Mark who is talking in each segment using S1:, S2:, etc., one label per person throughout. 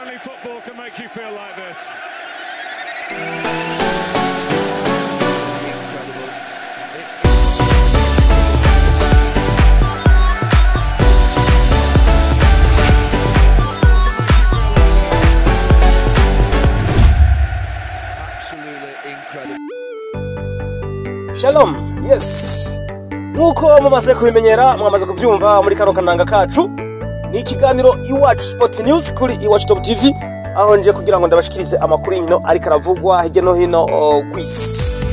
S1: Only football can make you feel like this.
S2: Shalom, yes. Nkuko mumaze kubimenyera mwamaze kuvyumva muri kano kananga kacu ni ikiganiro Iwacu Sport News kuri Iwacu Top TV, aho nje kugira ngo ndabashikirize amakuru y'inkino ariko aravugwa hirya no hino kw'isi.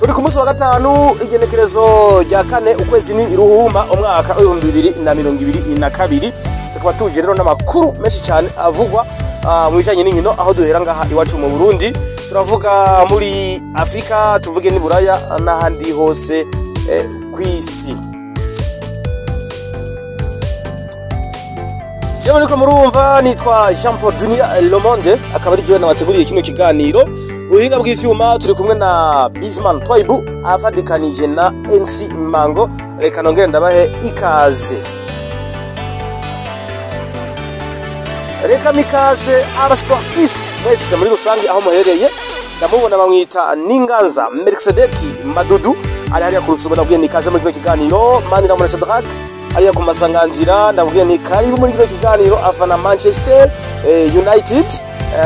S2: Turi ku munsi wa gatanu igenekerezo rya kane ukwezi ni Ruhuma umwaka wa 2022, tukaba tuje rero n'amakuru menshi cyane avugwa mu bijanye n'inkino, aho duhera ngaha iwacu mu Burundi, turavuga muri Afrika, tuvuge ni Buraya n'ahandi hose kw'isi. Jewe niko murumva nitwa Jean Paul Dunia Le Monde, akaba ari jewe nabateguriye kino kiganiro. Ubuhinga bw'ivyuma turi kumwe na Bizman Twaibu afadikanije na MC Mango. Reka nongere ndabahe ikaze. Reka mikaze abasportif mwese muri rusange aho muhereye. Ndamubona bamwita Ninganza Melkisedeki Madudu, ari hariya ku Rusumo. Ndabwiye nikaze muri kino kiganiro. Manira Murasha Drak hariya ku Masanganzira. Ndabwiye ni karibu muri kino kiganiro afana Manchester United.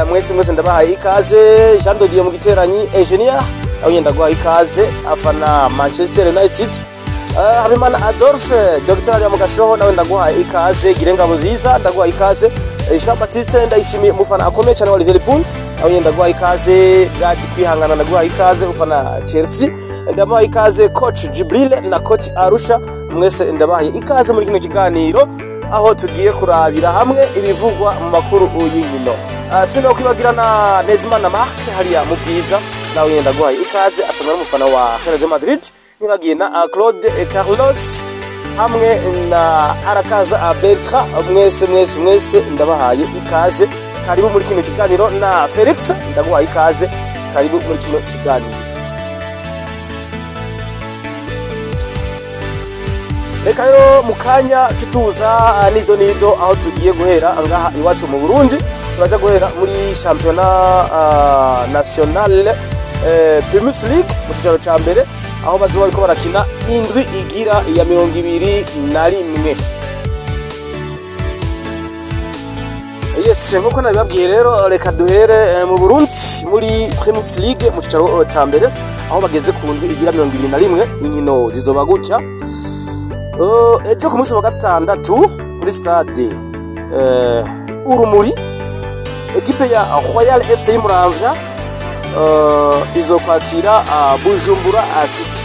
S2: Mwese ndabahaye ikaze. Jean Dodier mu giteranyi engineer aho yenda guha ikaze afana Manchester United. Habimana Adolphe Dr. Ali Mugashoho nawe ndaguha ikaze. Girenga Muziza ndaguha ikaze. Jean Baptiste ndayishimiye mufana akomeye cyane wa Liverpool aho yenda guha ikaze. Gadi kwihangana ndaguha ikaze ufana Chelsea. Ndabaha ikaze coach Jibril na coach Arusha, mwese ndabahaye ikaze muri kino kiganiro aho tugiye kurabira hamwe ibivugwa mu makuru y'inkino. Sino kwibagirana Nezimana Mark hariya mu Bwiza nawe yenda guha ikaze, asanzwe n'umufana wa Real Madrid. Nibagiye na Claude Carlos hamwe na Arakaza Bertrand, mwese ndabahaye ikaze. Karibu muri kino kiganiro na Felix ndaguha ikaze. Karibu muri kino kiganiro. Reka rero mukanya tutuza nido aho tugiye guhera angaha iwacu mu Burundi. Turaja guhera muri championnat national Premier League mu cyicaro ca mbere, aho bazoba bariko barakina indwi igira ya 21. Yes, nkuko nabibabwiye rero reka duhere mu Burundi muri Premier League mu cyicaro ca mbere, aho bageze ku ndwi igira 21. Inkino zizoba gutya. Ejo ku munsi wa gatandatu kuri stade Urumuri, ekipe ya Royal FC Muramvya izokwakira Bujumbura City.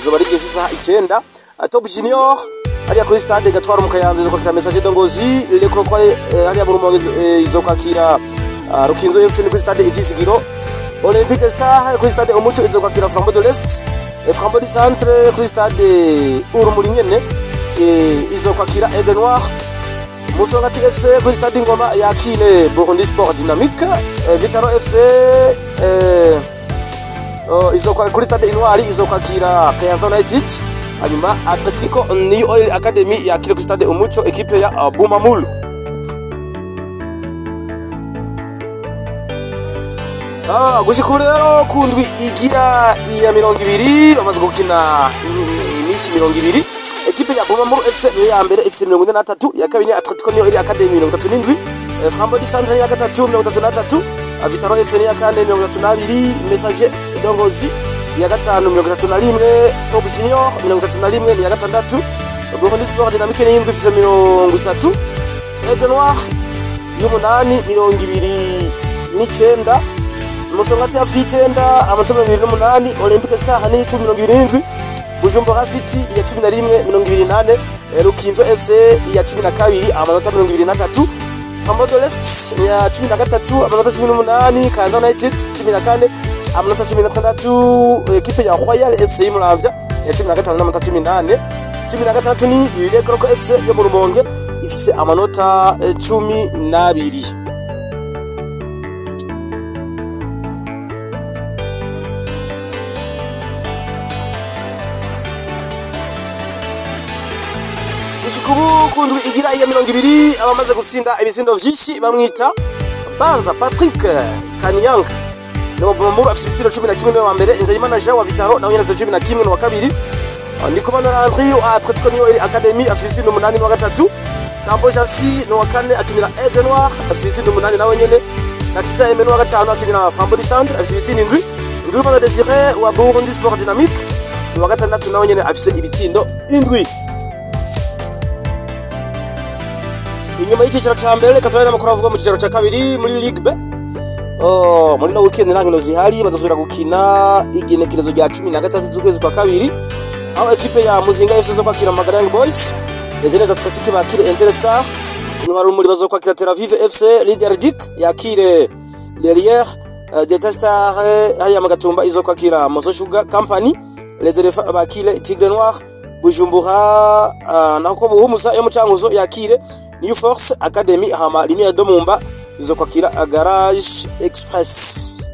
S2: Izoba ari igihe cy'isaha 9. Top Junior hariya kuri stade Gatwaro mu Kayanza izokwakira Message Dongozi. Le Croquois hariya mu Rumonge izokwakira Rukinzo FC kuri stade Ivyizigiro. Olympique Star kuri stade Umuco izokwakira Flambeau de l'Est. Flambeau du Centre kuri stade Urumuri nyene izokwakira Aigle Noir. Musongati FC kuri stade Ngoma yakire Burundi Sport Dynamique. Vitaro FC izokwakira kuri stade Intwari izokwakira Kayanza United. Hanyuma Atletico New Oil Academy yakire kuri stade Umuco ekipe ya Bumamulu. Gushikura rero ku ndwi igira iya 20 bamaze gukina imisi 20. Ekipe ya Bumamuru FC ni ya mbere ifite 43, ya kabiri Atletico New Oil Academy 37, Flambeau du Centre ya gatatu 33, Vitaro FC ni ya kane 32, Message Dongozi ya gatanu 31, Top Junior 31 ni ya gatandatu, Burundi Sport Dynamique ni indwi ifite 30, Aigle Noir y'umunani 29, Musongati afite 9 amanota 28, Olympique Star ni 27, Bujumbura City ya 11 28, Rukinzo FC ya 12 amanota 23, Flambeau de l'Est ya 13 amanota 18, Kayanza United 14 amanota 16, ekipe ya Royal FC Muramvya ya 15 amanota 18, 16 ni Le Croquois FC yo mu Rumonge ifise amanota 12. gushikubu kundwi igira iya 20 abamaze gutsinda ibitsindo vyinshi bamwita Banza Patrick Kanyanga nibo bombo afite ibitsindo 11 wa mbere Nzeyimana Jean wa Vitaro nawe nyine afite 11 wa kabiri Ndikumana Landry wa Atletico Niyo Academy afite ibitsindo 8 wa gatatu Kambo Jansi no wa kane akinira Aigle Noir afite ibitsindo 8 nawe nyene Nakiza Emeno wa gatanu akinira Famboli Centre afite ibitsindo 7 Ndumana Desire wa Burundi Sport Dynamique wa gatandatu nawe nyene afite ibitsindo 7 Inyuma y'ikiciro ca mbere katwaye n'amakuru avuga mu kiciro ca kabiri muri Ligue B. Muri no weekend nangino zihari bazosubira gukina igenekerezo rya 13 z'ukwezi kwa kabiri. Aho equipe ya Muzinga FC zo kwakira Magara Young Boys, Ezeneza Athletic bakire Interstar, Intwaro muri bazo kwakira Tel Aviv FC, Leader Dick yakire Lerière, Detestar hari amagatumba izo kwakira Moso Sugar Company, Les Elephants bakire Tigre Noir, Bujumbura nako buhumuza yo mucanguzo yakire New Force Academy hama Lumiere do Mumba izo kwakira Garage Express.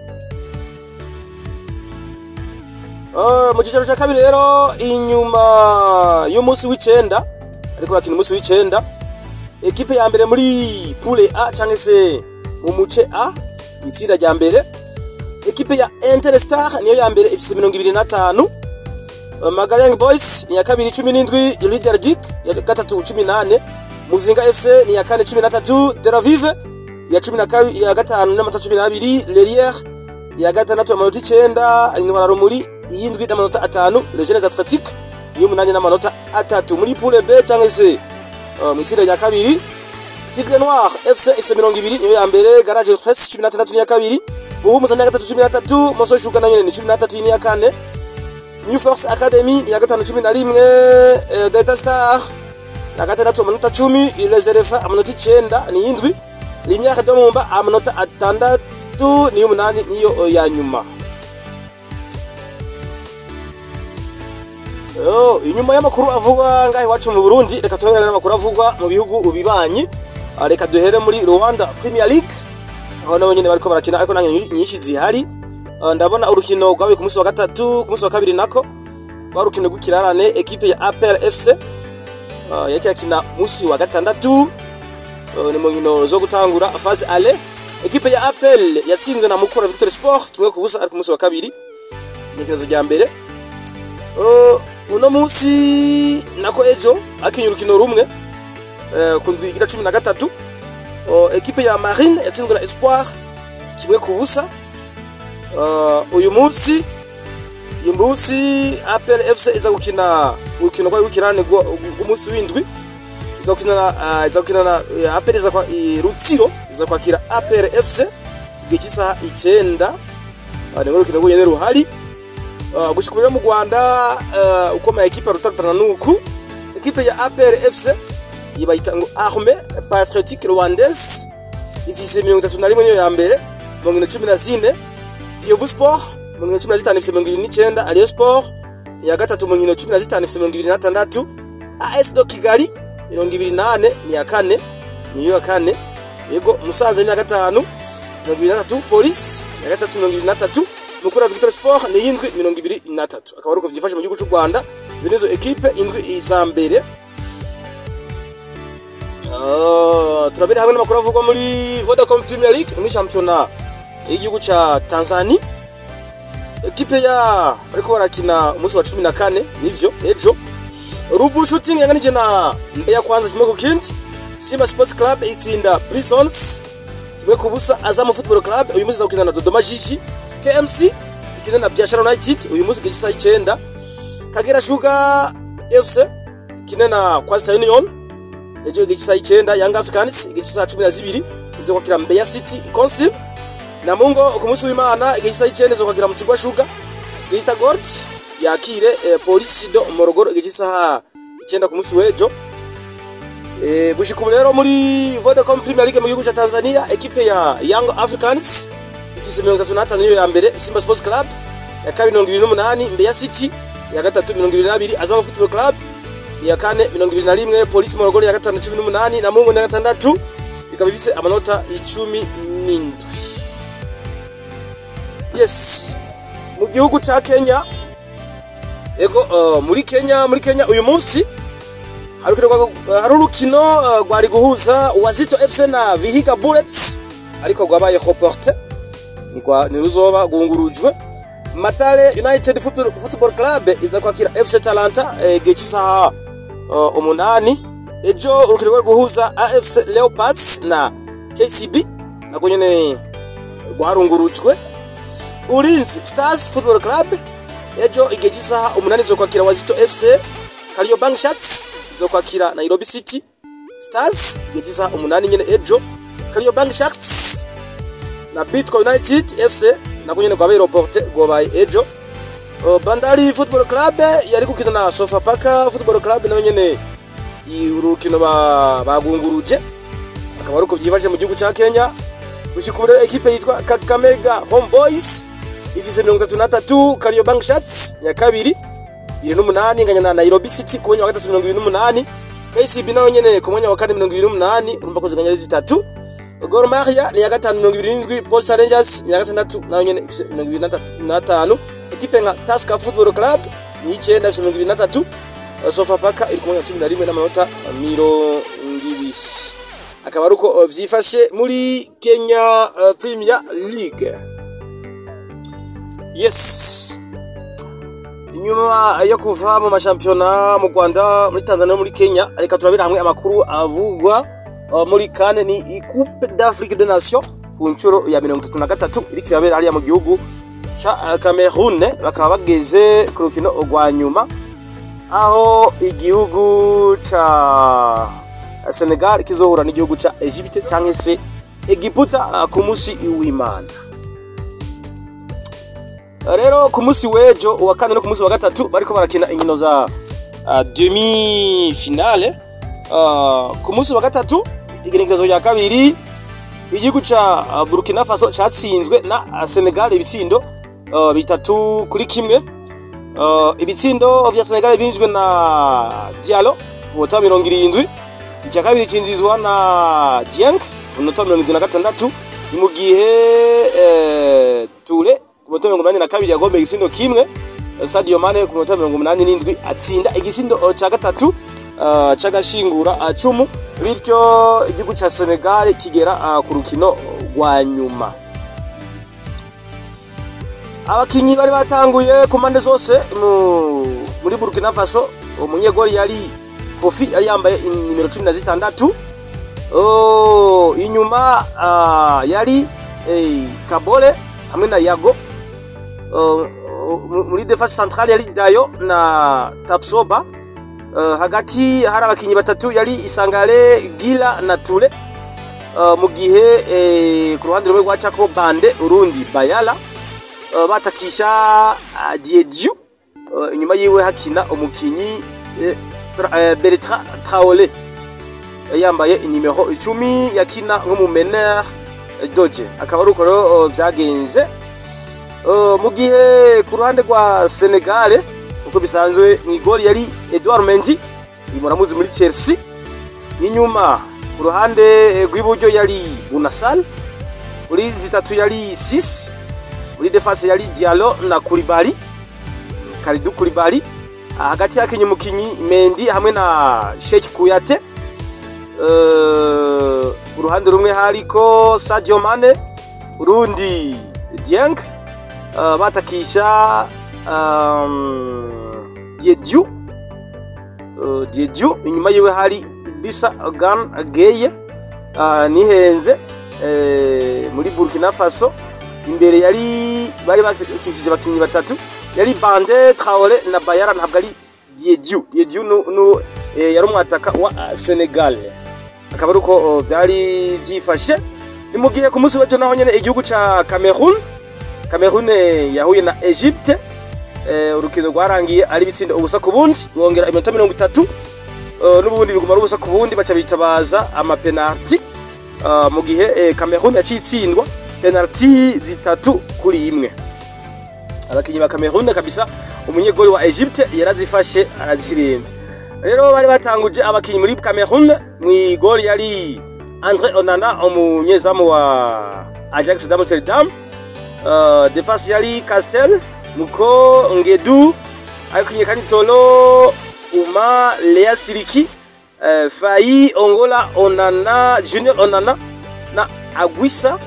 S2: Mu kiciro cya kabiri rero inyuma y'umunsi w'icenda ariko bakina umunsi w'icenda equipe ya mbere muri poule A cyangwa se mu muce A itsinda rya mbere equipe ya Interstar niyo ya mbere ifite 25 Magara Young Boys ni ya kabiri 17 Leader Dick ya gatatu 18 Muzinga FC ni ya kane 13 Tel Aviv ya 12 ya gatanu n'amanota 12 Lerière ya gatandatu amanota 9 Intwaro muri yindwi n'amanota 5 Les Athletic yo munanye n'amanota 3 muri poule B cyangwa se mu itsinda rya kabiri Tigre Noir FC 20 niyo ya mbere Garage Express 16 ni ya kabiri Buhumuza ni ya gatatu 13 Moso Sugar nayo ni 13 ni ya kane New Force Academy ya gatanu 11 Detestar ya gatandatu amanota 10 Les Elephants amanota 9 ni yindwi Lumiere do Mumba amanota 6 ni 8 niyo ya nyuma. Inyuma y'amakuru avuga ngahe wacu mu Burundi reka tuberane n'amakuru avuga mu bihugu ubibanyi reka duhere muri Rwanda Premier League aho nabo nyene bariko barakina ariko nange nyinshi zihari ndabona urukino rwabaye ku munsi wa gatatu ku munsi wa kabiri nako rwarukino rw'ikirarane equipe ya APR FC yake yakina munsi wa gatandatu ni mu nkino zo gutangura phase ale equipe ya APR yatsinzwe na Mukura Victory Sport kimwe ku busa ariko ku munsi wa kabiri n'ikibazo rya mbere uno munsi nako ejo akinya urukino rumwe ku ndwigira 13 equipe ya Marine yatsinzwe na Espoir kimwe ku busa uyu munsi APR FC iza gukina urukino rw'ikirane rw'umunsi w'indwi iza gukina na APR iza kwa Rutsiro iza kwakira APR FC igisaha 9 ni urukino rw'yene ruhari gushikura mu Rwanda uko ma equipe rutatana nuku equipe ya APR FC yibayita ngo Armée Patriotique Rwandaise ifise 31 niyo ya mbere mu nkino 14 Kiyovu Sport mu nkino 15 ifise 29 Aliyo Sport ya gatatu mu nkino 15 ifise 26 AS do Kigali 28 ni ya kane niyo ya kane yego Musanze ni ya gatanu 23 Police ya gatatu 23 Mukura Victory Sport ni yindwi 23 akaba ari uko vyifashe mu gihugu cy'u Rwanda zinezo equipe indwi izambere. Turabira hamwe n'amakuru avugwa muri Vodacom Premier League muri championnat y'igihugu ca Tanzania equipe ya ariko barakina umunsi wa 14 nivyo ejo Ruvu Shooting yanganije na Mbeya Kwanza kimwe ku kindi Simba Sports Club itsinda Prisons kimwe ku busa Azam Football Club uyu munsi zakina na Dodoma Jiji KMC ikina na Biashara United uyu munsi gisa 9 Kagera Sugar FC ikina na Coastal Union ejo gisa 9 Young Africans igisa 12 izo kwakira Mbeya City Council na Mungo ku munsi w'Imana igisa 9 izo kwakira Mutibwa Sugar Geita Gold yakire Police do Morogoro igisa 9 ku munsi w'ejo. Gushikuru rero muri Vodacom Premier League mu gihugu cya Tanzania equipe ya Young Africans ifise 35 niyo ya mbere Simba Sports Club ya kabiri 28 Mbeya City ya gatatu 22 Azam Football Club ya kane 21 Police Morogoro ya gatanu 18 na Mungu ya gatandatu ikaba ifise amanota 17. Yes mu gihugu cya Kenya ego muri Kenya uyu munsi hari urukino rwari guhuza Wazito FC na Vihiga Bullets ariko rwabaye reporté niruzoba gungurujwe. Matale United Football Club iza kwakira FC Talanta gisaha umunani. Ejo urukino rwo guhuza AFC Leopards na KCB nako nyene rwarungurujwe. Ulinzi Stars Football Club ejo igisaha umunani zo kwakira Wazito FC. Kariobangi Sharks zo kwakira Nairobi City Stars igisaha umunani nyene ejo. Kariobangi Sharks na Bidco United FC nako nyene gwabaye reporté gobaye ejo. Bandari Football Club yari gukina na Sofapaka Football Club nayo nyene urukino bagunguruje. Akaba ruko byifashe mu gihugu ca Kenya. Gushikubira equipe yitwa Kakamega Homeboys ifise 33. Kariobangi Sharks ya kabiri 28 nganya na Nairobi City ku mwanya wa 328. KCB nayo nyene ku mwanya wa 428 urumva ko ziganya 3. Gor Mahia ni ya 527. Posta Rangers ni ya 6 nayo nyene 25. Equipe nka Tusker Football Club ni 923. Sofapaka iri ku mwanya wa 11 n'amanota 20. Akaba ruko vyifashe muri Kenya Premier League. Yes. Inyuma yo kuva mu mashampiona mu Rwanda muri Tanzania muri Kenya ariko turabira hamwe amakuru avugwa muri kane ni Coupe d'Afrique des Nations ku ncuro ya 33 iri kirabera hariya mu gihugu ca Cameroon. Bakaba bageze ku rukino rwa nyuma aho igihugu ca Senegal kizohura n'igihugu ca Egypte cyangwa se Egiputa ku munsi w'Imana. Rero ku munsi wejo wa kane no ku munsi wa gatatu bariko barakina inkino za demi finale. Ku munsi wa gatatu igenekerezo ya kabiri igihugu ca Burkina Faso catsinzwe na Senegal ibitsindo 3-1. Ibitsindo vya Senegal binjwe na Diallo ku minota 70. Icya kabiri cinzizwa na Dieng ku minota 76. Ni mu gihe Touré ku minota 82 yagombe igisindo kimwe. Sadio Mane ku minota 87 atsinda igisindo ca gatatu c'agashingura cumu. Bityo igihugu ca Senegal kigera ku rukino rwa nyuma. Abakinyi bari batanguye ku mande zose muri Burkina Faso. Umunyegoli yari Kofi yari yambaye nimero 16. Inyuma yari Kabole hamwe na Yago. Muri defense centrale yari Dayo na Tapsoba. Hagati hari abakinyi batatu yari Isangale, Gila na Touré. Mu gihe ku ruhande rumwe rwa Chako Bande urundi Bayala. Batakisha Diediu. Inyuma yiwe hakina umukinyi Bertrand Traoré yambaye inimero 10 yakina nk'umumener Doje. Akaba ruko vyagenze mu gihe ku ruhande rwa Senegal uko bisanzwe mu igoli yari Edouard Mendy imuramuzi muri Chelsea. Inyuma ku ruhande rw'iburyo yari Bunasal. Kuri zitatu yari 6. Muri defense yari Diallo na Koulibaly. Kalidou Koulibaly. Hagati yake nyumukinyi Mendy hamwe na Sheikh Kouyaté. Uruhande rumwe hariko Sadio Mane urundi Dieng. Batakisha Diediu. Inyuma yiwe hari Idrissa Gana nihenze muri Burkina Faso. Imbere yari bari bakishije abakinyi batatu yari Bande, Traoré na Bayara ntabwo ari Diediu yari umwataka wa Senegal. Akaba ruko byari byifashe. Ni mu gihe ku munsi w'ejo naho nyene igihugu ca Cameroon yahuye na Egypte. Urukino rwarangiye ari bitsindo ubusa ku bundi bongera iminota 30. N'ubundi biguma ubusa ku bundi baca bitabaza ama penalty. Mu gihe Cameroon yacitsindwa penalty 3-1. Abakinyi ba Cameroon kabisa umunyegoli wa Egypte yarazifashe araziremba. Rero bari batanguje abakinyi muri Cameroon mu igoli yari André Onana umunyezamu wa Ajax d'Amsterdam. Defense yari Castel, Muko Ngedu, akinye kandi Tolo, Uma, Lea Siriki Fayi Ongola Onana Junior Onana na Aguissa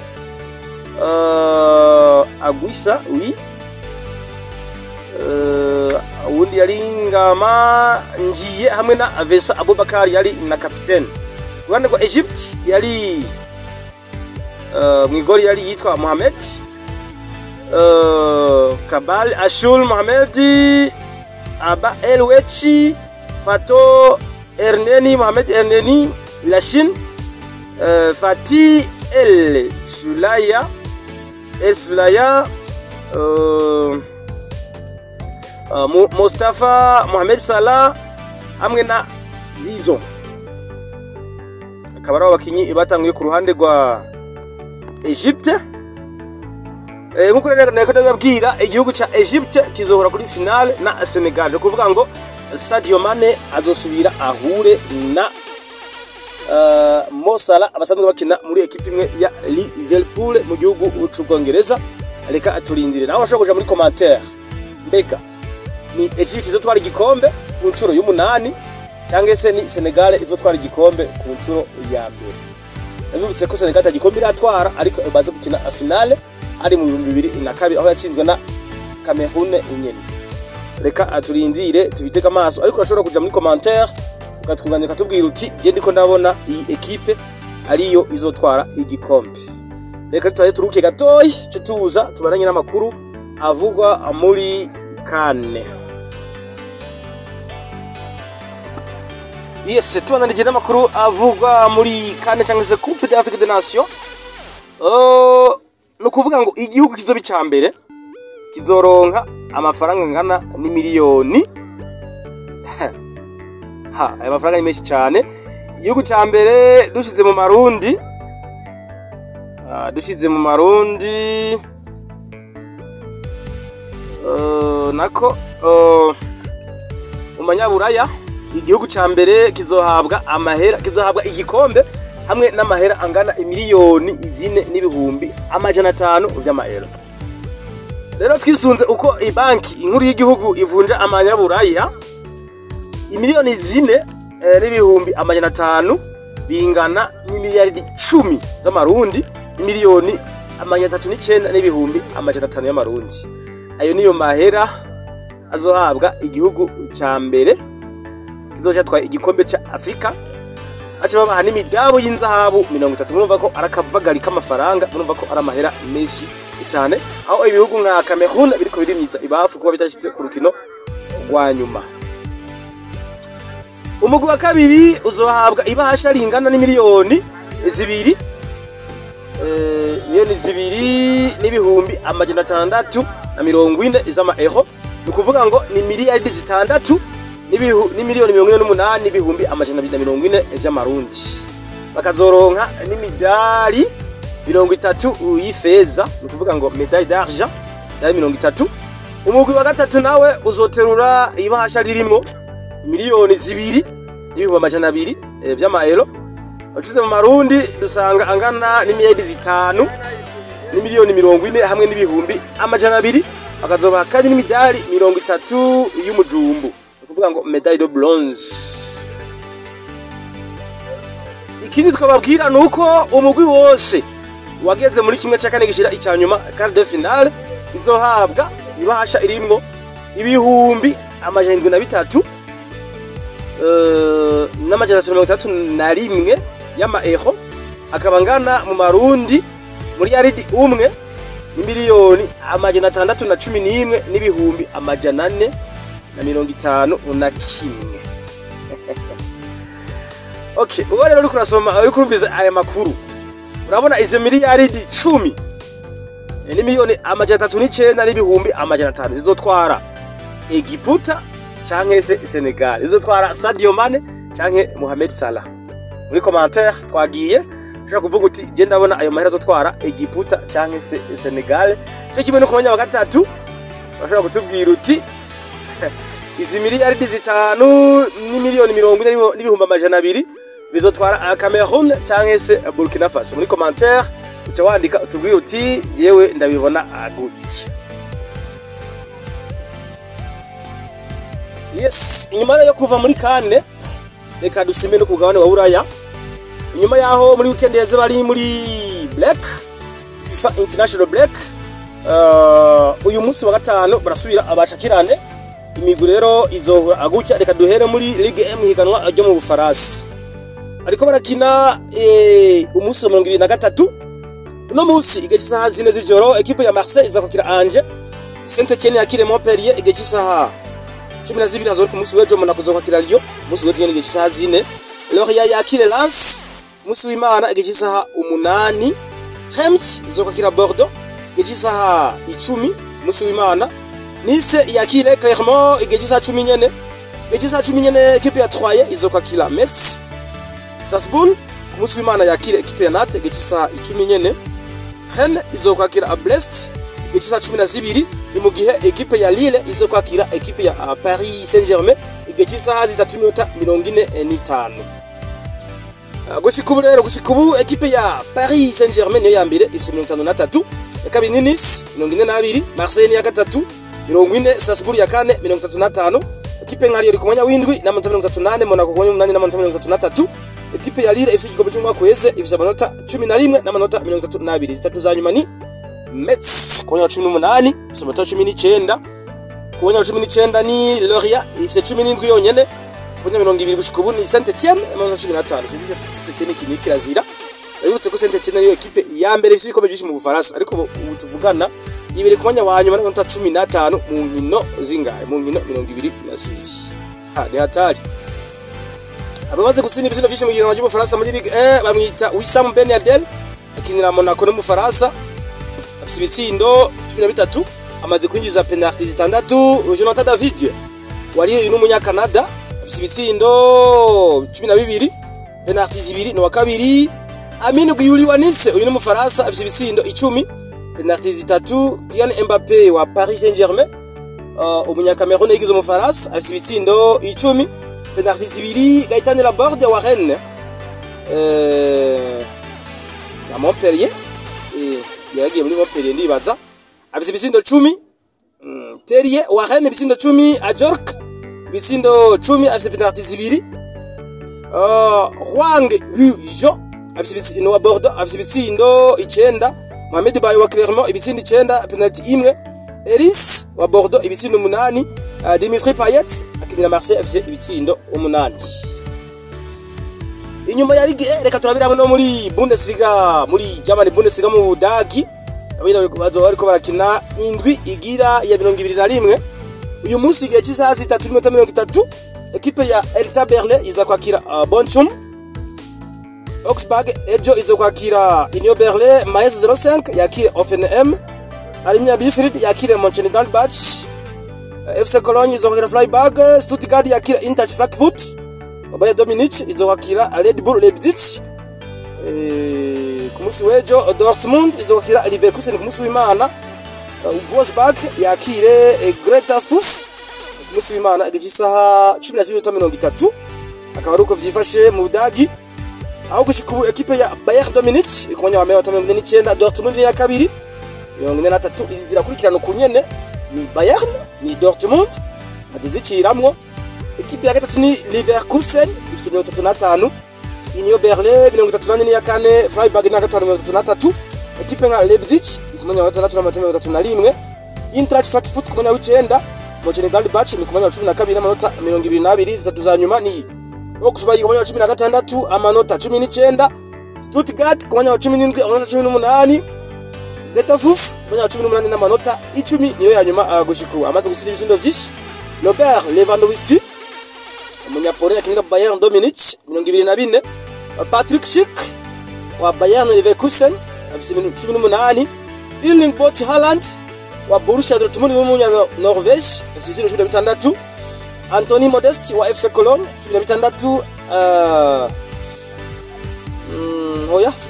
S2: oui undi yari Ngama Njiye hamwe na Avesa Abubakar yari na capitaine. Rwanda kwa Egypt yari mwigori yari yitwa Mohamed Kabal Ashul Mohamed Aba Elwechi Fato Erneni Mohamed Erneni Lashin Fatih El Sulaya Sulaya Mustafa Mohamed Salah hamwe na Zizo. Akaba ari abakinyi batanguye ku ruhande rwa Egypte. Nkuko rero ndababwira igihugu ca Egypte kizohora kuri finale na Senegal. Kuvuga ngo Sadio Mane azosubira ahure na Mo Salah abasanzwe bakina muri equipe imwe ya Liverpool mu gihugu c'Ubwongereza. Reka aturindire naho ashobora kuja muri commentaire. Mbega ni Egypt izotwara igikombe ku ncuro y'umunani cyangwa se ni Senegal izotwara igikombe ku ncuro ya mbere. Nabibutse ko Senegal igikombe iratwara ariko ibaze gukina finale ari mu 2002 aho yatsinzwe na Cameroon inyene. Reka aturindire tubitega amaso ariko urashobora kuja muri commentaire ugatwunganya katubwira uti je ndiko ndabona iyi equipe ariyo izotwara igikombe. Reka twaye turuke gatoyi cyo tuza tubaranye n'amakuru avugwa muri Kane. Yes, tubananije n'amakuru avugwa muri Kane cyangwa se Coupe d'Afrique des Nations. No kuvuga ngo igihugu kizobi cyambere kizoronka amafaranga ngana ni miliyoni aya mafaranga ni menshi cyane. Igihugu cyambere dushize mu marundi nako umanyaburaya igihugu cyambere kizohabwa igikombe hamwe n'amahera angana miliyoni 4,500 vy'amaero. Rero twisunze uko ibanki inkuru y'igihugu ivunja amanyaburaya miliyoni 4,500 bingana n'imiliyaridi 10 z'amarundi, miliyoni 39,500 y'amarundi. Ayo niyo mahera azohabwa igihugu cyambere kizocyatwaye igikombe ca Afrika. Acha babaha n'imidabo y'inzahabu 30. Murumva ko arakavagari k'amafaranga, murumva ko ara mahera menshi cyane, aho ibihugu nka Cameroon biriko birimyiza ibafu kuba bitashitse ku rukino rwa nyuma. Umugwi wa kabiri uzohabwa ibahasha ringana n'imiliyoni 2 miliyoni 2,640 z'amaero. Ni kuvuga ngo ni miliyaridi 6 n'imiliyoni 48,240 z'amarundi. Bakazoronka n'imidali 30 y'ifeza, ni kuvuga ngo medaille d'argent ya 30. Umugwi wa gatatu nawe uzoterura ibahasha ririmo miliyoni 2,200 vy'amaero. Ucize mu marundi dusanga angana n'imiliyaridi 5 n'imiliyoni 40 hamwe n'ibihumbi 200. Akazoba kandi n'imidali 30 y'umujumbu, kuvuga ngo medaille de bronze. Ikindi twababwira nuko umugwi wose wageze muri kimwe cya kane gishira icyanyuma quart de finale izohabwa ibahasha irimwo ibihumbi 300 n'amajana y'amaero. Akabangana mu marundi muri yaridi umwe ni miliyoni 611 n'ibihumbi 451. Okay, ubu rero uri kurasoma uri kumviza aya makuru, urabona izo miliyaridi 10 ni miliyoni 309 n'ibihumbi 500 zizotwara Egiputa canke se Senegal, zizotwara Sadio Mane canke Mohamed Salah. Muri commentaire twagiye ushaka kuvuga uti je ndabona ayo mahera zotwara Egiputa canke se Senegal. Cyo kimwe no kumenya wa gatatu bashaka kutubwira uti izi miliyaridi 5 n'imiliyoni 40 n'ibihumbi 200 bizotwara Cameroon canke se Burkina Faso. Muri commentaire uca wandika utubwira uti yewe ndabibona gutya. Yes, inyuma yo kuva muri Kane reka dusime no kugabane wa Buraya. Nyuma yaho muri weekend yaze bari muri Black FIFA International Black, uyu munsi wa gatanu barasubira abashakirane imigwi rero izohura agutya. Reka duhere muri Ligue M higanwa ryo mu Bufaransa, ariko barakina umunsi wa 23. Uno munsi igihe cy'isaha 4 z'ijoro equipe ya Marseille izakukira Angers, Saint-Etienne yakire Montpellier igihe cy'isaha 12 azori ku munsi w'ejo. Monaco izokukira Lyon umunsi w'ejo igihe cy'isaha 4. Lorient yakire Lens umunsi w'Imana igihe cy'isaha 8. Reims izokukira Bordeaux igihe cy'isaha 10 umunsi w'Imana. Nice yakire Clermont igihe cy'isaha 10 nyene. Igihe cy'isaha 10 nyene equipe ya Troyes izokukira Metz. Strasbourg ku munsi w'Imana yakire equipe ya Nantes igihe cy'isaha 10 nyene. Rennes izokwakira Brest igihe cy'isaha 12. Ni mu gihe equipe ya Lille izokwakira equipe ya Paris Saint-Germain igihe cy'isaha 3:45. Gushikubu equipe ya Paris Saint-Germain niyo ya mbere ifite 53, ya kabiri ni Nice 42, Marseille ni ya gatatu 40, Strasbourg ya kane 35. Equipe nkari iri ku mwanya w'indwi na 38, Monaco ku mwanya w'umunani na 33. Equipe ya Lille ifite igikombe cy'umwaka wese ifite amanota 11 na manota 32. Zitatu za nyuma ni Metz ku mwanya wa 18 ifite amanota 19. Ku mwanya wa 19 ni Lorient ifite 17 yonyene. Ku mwanya wa 20 gushikubu ni Saint-Etienne amanota 15. Saint-Etienne kini kirazira. Uretse ko Saint-Etienne niyo equipe ya mbere ifite igikombe cy'isi mu Bufaransa, ariko ubu tuvugana ibere ku mwanya wa nyuma na manota 15 mu nkino zingahe, mu nkino 22. Ni hatari. Abamaze gutsinda ibisindo byinshi mu gihugu cy'Ubufaransa muri Ligue 1 bamwita Wissam Ben Yedder, akinira Monaco no mu Bufaransa. Afite ibitsindo 13, amaze kwinjiza penalty 6. Jonathan David wari n'umunya Canada afite ibitsindo 12, penalty 2 no wa kabiri. Amine Guyuli wa Nice uyu mu Faransa afite ibitsindo 10, penalty 3. Kylian Mbappé wa Paris Saint-Germain umunya Cameroun yigize mu Faransa afite ibitsindo 10, penalty 2. Gaëtan Laborde wa Rennes na Montpellier yagiye muri Montpellier ndibaza afite ibitsindo 10. Terrier wa Rennes ibitsindo 10. Ajork ibitsindo 10 afite penalty 2. Hwang Hujo afite ibitsindo wa Bordeaux afite ibitsindo 9. Mohamed Bayo wa Clermont ibitsindo 9, penalty 1. Eris wa Bordeaux ibitsindo 8. Dimitri Payet akinira Marseille afite ibitsindo 8. Inyuma ya Ligue 1 reka turabira no muri Bundesliga, muri German Bundesliga mu Budagi. Abira bariko barakina indwi igira ya 21. Uyu munsi igihe cy'isaha 3:30 equipe ya Hertha Berlin izakwakira Bochum. Augsburg ejo izokwakira Union Berlin. Mainz 05 yakire Hoffenheim. Arminia Bielefeld yakire Mönchengladbach. FC Cologne izokwakira Freiburg. Stuttgart yakire Eintracht Frankfurt. Bayern Munich izokwakira Red Bull Leipzig. Ku munsi w'ejo Dortmund izokwakira Leverkusen. Ku munsi w'Imana Wolfsburg yakire Greuther Fürth. Ku munsi w'Imana igihe cy'isaha 12:30. Akaba ari uko vyifashe mu Budagi, aho gushikubu equipe ya Bayern Munich ku mwanya wa 49, Dortmund ya kabiri 43. Izira kurikirana ku nyene ni Bayern ni Dortmund aziciramwo. Equipe ya gatatu ni Leverkusen 35, Union Berlin 34 ya kane, Freiburg na 33. Equipe nka Leipzig ku mwanya wa 31, Eintracht Frankfurt ku mwanya wa 9, Mönchengladbach ku mwanya wa 12 n'amanota 22. Zitatu za nyuma ni Augsburg ku mwanya wa 16 amanota 19, Stuttgart ku mwanya wa 17 amanota 18, Greuther Fürth ku mwanya wa 18 n'amanota 10. Niyo ya nyuma gushikubu amaze gutsinda ibisindo byinshi. Robert Lewandowski umunyapolonye akinira Bayern Munich 24, Patrick Schick wa Bayern Leverkusen afite 18, Erling Braut Haaland wa Borussia Dortmund n'umunya Norvège afite 16, Anthony Modeste wa FC Cologne 16,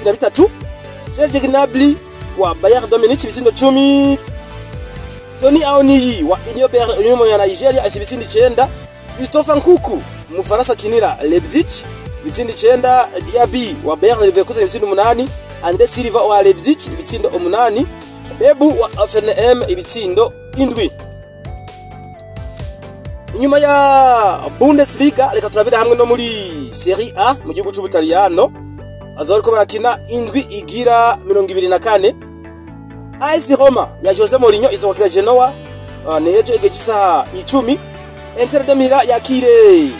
S2: 13. Serge Gnabry wa Bayern Munich ibisindo 10. Tony Aoniyi wa Union ya Nigeria ibisindo 9. Christopher Nkunku mu Faransa kinira Leipzig ibitsindo 9. Diaby wa Bayern Leverkusen ibitsindo 8. Andre Silva wa Leipzig ibitsindo 8. Bebu wa Hoffenheim ibitsindo 7. Inyuma ya Bundesliga reka turabira hamwe no muri Serie A mu gihugu cy'Ubutaliyano azoriko barakina indwi igira 24. AS Roma ya Jose Mourinho izokira Genoa nejo igejisa 10. Inter de Milan yakire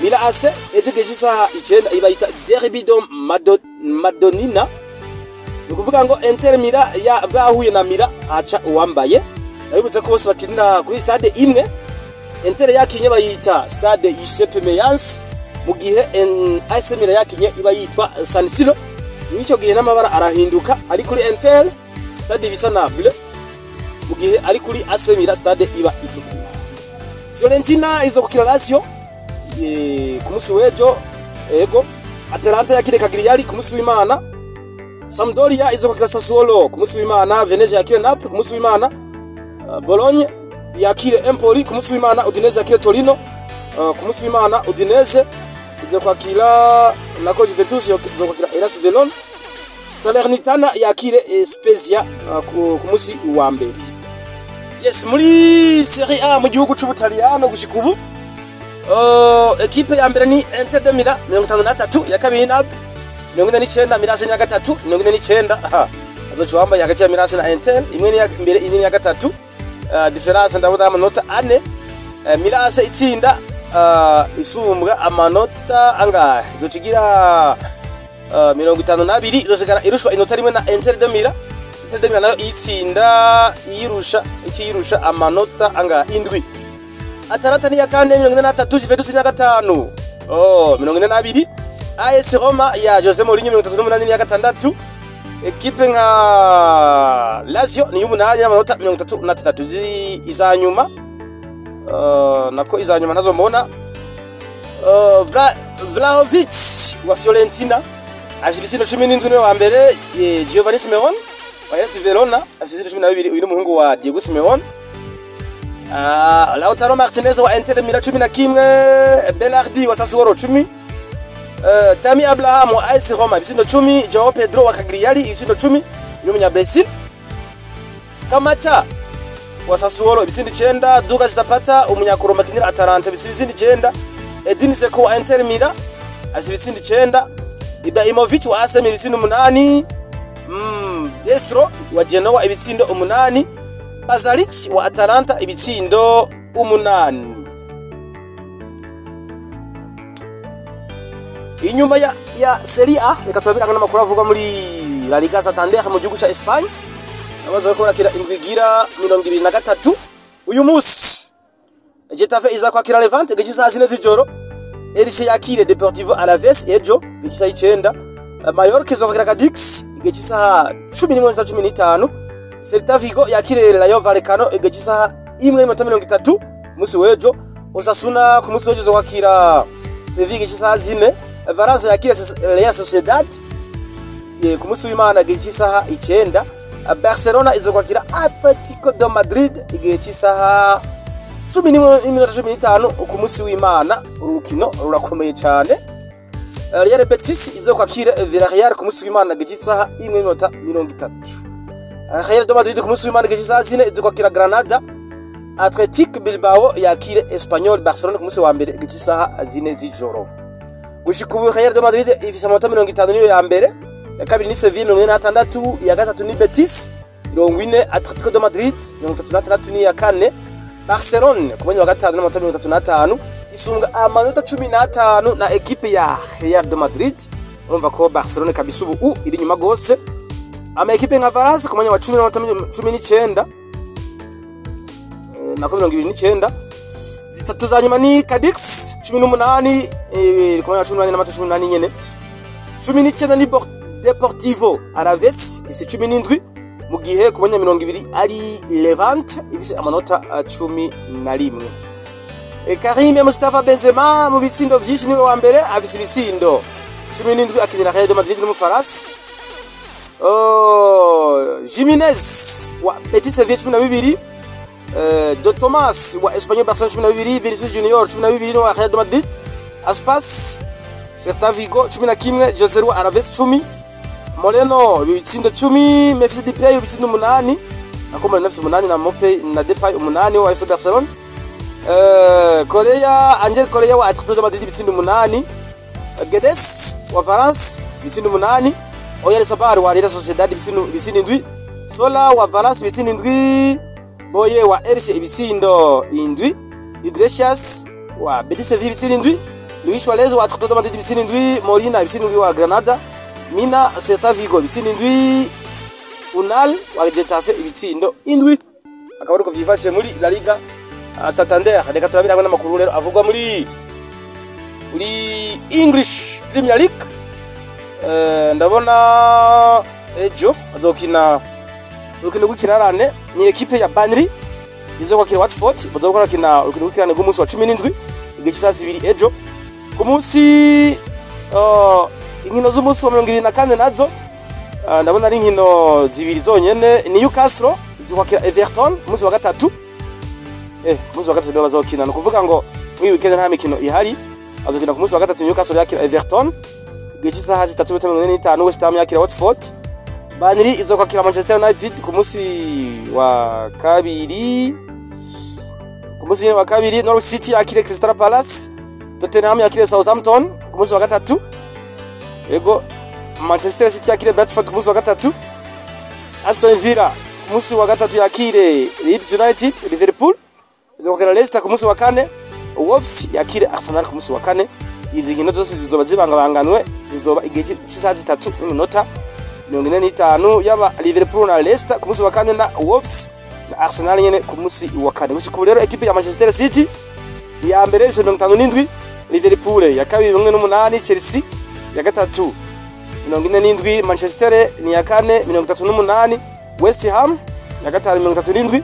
S2: Milan AC ejo igejisa 9 ibayita Derby do Madonnina. Nukuvuga ngo Inter Milan ya bahuye na Milan aca uwambaye. Nabibutse ko bose bakinira kuri stade imwe. Inter yakinye bayita Stade Giuseppe Meazza mu gihe AS Milan yakinye iba yitwa San Siro. Nico gihe n'amabara arahinduka ari kuri Inter Stade bisa na bleu mu gihe ari kuri AS Milan Stade iba itukura. Fiorentina izokira Lazio ku munsi w'ejo ego. Atalanta yakire Cagliari ku munsi w'Imana. Sampdoria izokira Sassuolo ku munsi w'Imana. Venezia yakire Napoli ku munsi w'Imana. Bologna yakire Empoli ku munsi w'Imana. Udinese yakire Torino ku munsi w'Imana. Udinese izokwakira nako Juventus izokwakira Hellas Verona. Salernitana yakire Spezia ku munsi wa mbere. Yes, muri Serie A mu gihugu cy'Ubutaliyano gushika ubu equipe ya mbere ni Inter de Milan 53, ya kabiri Napoli 49, Milan ya gatatu 49. Azocho wambaye hagati ya Milan na Inter, imwe ni ya mbere indi ya gatatu. Difference ndabona amanota 4. Milan itsinda isumbwa amanota angahe dokigira 52 izosigara irushwa inota rimwe na Inter de Milan. Inter de Milan nayo itsinda yirusha amanota angahe indwi. Atalanta ni ya kane 43, Juventus ni ya gatanu 42. AS Roma ya Jose Mourinho 38 ni ya gatandatu. Equipe nka Lazio ni y'umunani n'amanota 33 izanyuma. Nako izanyuma nazo mbona Vlahovic wa Fiorentina afite 17 wa mbere. Giovanni Simeone wa Hellas Verona afite 12, uyu n'umuhungu wa Diego Simeone. Lautaro Martinez wa Inter de Milan 11, Belardi wa Sassuolo 10, Tammy Abraham wa AS Roma ibisindo 10, Joao Pedro wa Cagliari ibisindo 10 y'umunya Brazil, Scamacca wa Sassuolo ibisindo 9, Douglas Zapata umunya Roma kinira Atalanta ibisindo 9, Edin Dzeko wa Inter Milan ibisindo 9, Ibrahimovic wa AS Milan ibisindo 8, Destro wa Genoa ibisindo 8, Pazalic wa Atalanta ibitsindo 8. Inyuma ya Serie A reka tubiranga n'amakuru avuga muri La Liga Santander mu gihugu cya Espagne. Abazo ko rakira indwi igira 23 uyu munsi. Getafe izakwakira Levante gejisa 4 z'ijoro. Elche yakire Deportivo Alaves ejo gejisa 9. Mallorca izakwakira Cadix gejisa 11:15. Celta Vigo yakire Rayo Vallecano egejisa 1:30 musi wejo. Osasuna ku musi wejo zokwakira Sevilla gejisa 4. Valence yakire Real Sociedad ku musi w'Imana gejisa 9. Barcelona izokwakira Atletico de Madrid egejisa 11:15 ku musi w'Imana. Urukino rurakomeye cyane. Real Betis izokwakira Villarreal ku musi w'Imana gejisa 1:30. Real de Madrid ku musi w'Imana gejisa 4 izokwakira Granada. Athletic Bilbao yakire Espanyol Barcelona ku musi wa mbere gejisa 4 z'ijoro. Gushika ubu Real de Madrid ifise amanota 50 niyo ya mbere, ya kabiri ni Sevilla 46, ya gatatu ni Betis 40, Atletico de Madrid 33 ni ya kane, Barcelona ku mwanya wa gatanu n'amanota 35 isunga amanota 15 na equipe ya Real de Madrid. Urumva ko Barcelona kabisa ubu iri nyuma gose. Ama equipe nka Valence ku mwanya wa 10 n'amanota 19 na 29. Zitatu za nyuma ni Cadix 18 ku mwanya wa 18 n'amanota 18 nyene. 19 ni Deportivo Alaves ifite 17, mu gihe ku mwanya 20 ari Levante ifite amanota 11. Karim Mustafa Benzema mu bitsindo vyinshi ni wa mbere afite ibitsindo 17 akinira Real de Madrid n'umufaransa. Jimenez wa Betis Sevilla 12, De Thomas wa Espanyol Barcelona 12, Vinicius Junior 12 wa Real de Madrid, Aspas Celta Vigo 11, Jose Lu Alaves 10, Moreno ibitsindo 10, Memphis Depay ibitsindo 8, akomana nafise 8 na Mopé na Depay 8 wa FC Barcelona. Korea, Angel Korea wa Atletico de Madrid ibitsindo 8. Guedes wa Valence ibitsindo 8. Oyer Sabar wa Real Sociedad ibitsindo 7. Sola wa Valence ibitsindo 7. Boye wa Elche ibitsindo 7. Iglesias wa Betis Sevilla ibitsindo 7. Luis Suarez wa Atletico de Madrid ibitsindo 7. Molina ibitsindo 7 wa Granada. Mina Celta Vigo ibitsindo 7. Unal wa Getafe ibitsindo 7. Akabari ko vyifashe muri La Liga. Santander reka turabira hamwe n'amakuru rero avugwa muri English Premier League. Ndabona ejo azokina urukino rw'ikirarane ni equipe ya Burnley izo kwakira Watford, bazokora kina urukino rw'ikirarane rw'umunsi wa 17 igihe cy'isasi 2 ejo ku munsi inkino z'umunsi wa 24 nazo ndabona ari inkino zibiri zonyene. Newcastle izo kwakira Everton umunsi wa gatatu. Kumunsi wa gatatu bazokina no kuvuga ngo muri weekend nta mikino ihari. Azokina kumunsi wa gatatu Newcastle yakira Everton igihe cy'isaha 3:45 West Ham yakira Watford. Burnley izokwakira Manchester United kumunsi wa kabiri. Kumunsi wa kabiri Norwich City yakira Crystal Palace. Tottenham yakira Southampton kumunsi wa gatatu. Ego Manchester City yakira Brentford kumunsi wa gatatu. Aston Villa kumunsi wa gatatu yakire Leeds United. Liverpool izokera Leicester kumunsi wa kane. Wolves yakire Arsenal kumunsi wa kane. Izi nkino zose zizoba zibangabanganwe, zizoba igihe cy'isaha 3:45 yaba Liverpool na Leicester kumunsi wa kane na Wolves na Arsenal nyene kumunsi wa kane. Gushika rero equipe ya Manchester City ya mbere 57, Liverpool ya kabiri 8, Chelsea ya gatatu 47, Manchester ni ya kane 38, West Ham ya gatanu 37,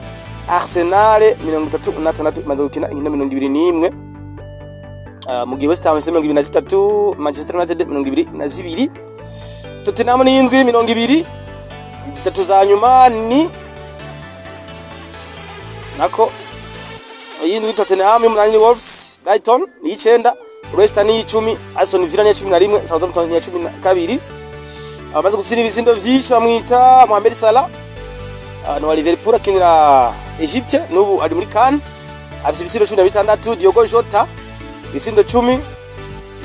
S2: Arsenal 36 mazokina inkino 21. Mugihe West Ham 23, Manchester United 22, Tottenham ni 20, zitatu za nyuma ni nako yindi Tottenham 8, Wolves, Brighton ni 9, Leicester ni 10, Aston Villa ni 11, Southampton ni 12. Amaze gutsina ibitsindo vyinshi bamwita Mohamed Salah no Liverpool akinira Egypte nubu ari muri CAN afite ibitsindo 16. Diogo Jota ibitsindo 10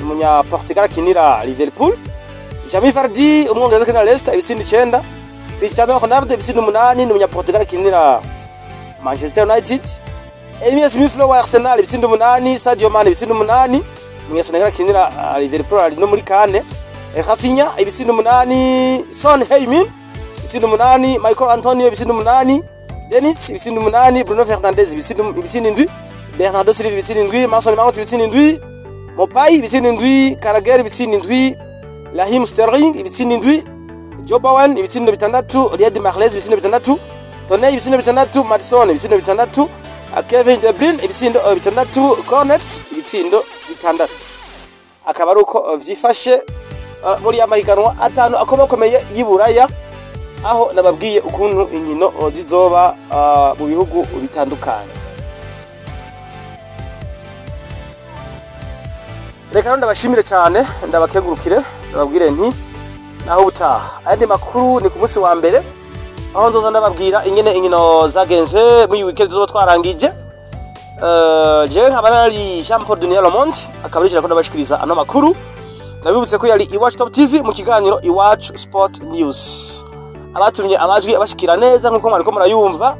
S2: umunya Portugal akinira Liverpool. Jamie Vardy umwongereza akinira Leicester ibitsindo 9. Cristiano Ronaldo ibitsindo 8 umunya Portugal akinira Manchester United. Emile Smith Rowe wa Arsenal ibitsindo 8. Sadio Mane ibitsindo 8 umunya Senegal akinira Liverpool ari no muri CAN. Rafinha ibitsindo 8. Son Heung-min ibitsindo 8. Michael Antonio ibitsindo 8. Dennis ibitsindo 8. Bruno Fernandes ibitsindo 7. Bernardo Silva ibitsindo 7. Mason Mount ibitsindo 7. Mopai ibitsindo 7. Carragher ibitsindo 7. Raheem Sterling ibitsindo 7. Joe Bowen ibitsindo 6. Riyad Mahrez ibitsindo 6. Toney ibitsindo 6. Madison ibitsindo 6. Kevin De Bruyne ibitsindo 6. Cornet ibitsindo 6. Akaba ari uko vyifashe muri amahiganwa atanu akomakomeye y'Iburaya, aho nababwiye ukuntu inkino zizoba mu bihugu bitandukanye. Reka ndabashimire cyane, ndabakegurukire, ndababwire nti naho butaha. Andi makuru ni ku munsi wa mbere aho nzoza ndababwira ingene inkino zagenze muri weekend zo twarangije. Je nkaba nari Jean Paul Dunia Le Monde, akabirikira ko ndabashikiriza ano makuru. Nabibutse ko yari Iwacu Top TV mu kiganiro Iwacu Sport News. Abatumye amajwi abashikira neza nkuko mwariko murayumva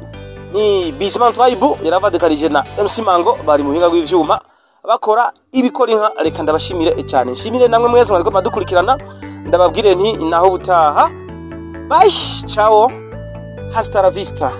S2: ni Bisman Tribe yaravadekarije na MC Mango bari mu hinga rw'ivyuma bakora ibikora inka. Reka ndabashimire cyane, nshimire namwe mwese mwariko madukurikirana, ndababwire nti naho butaha. Bye, ciao, hasta la vista.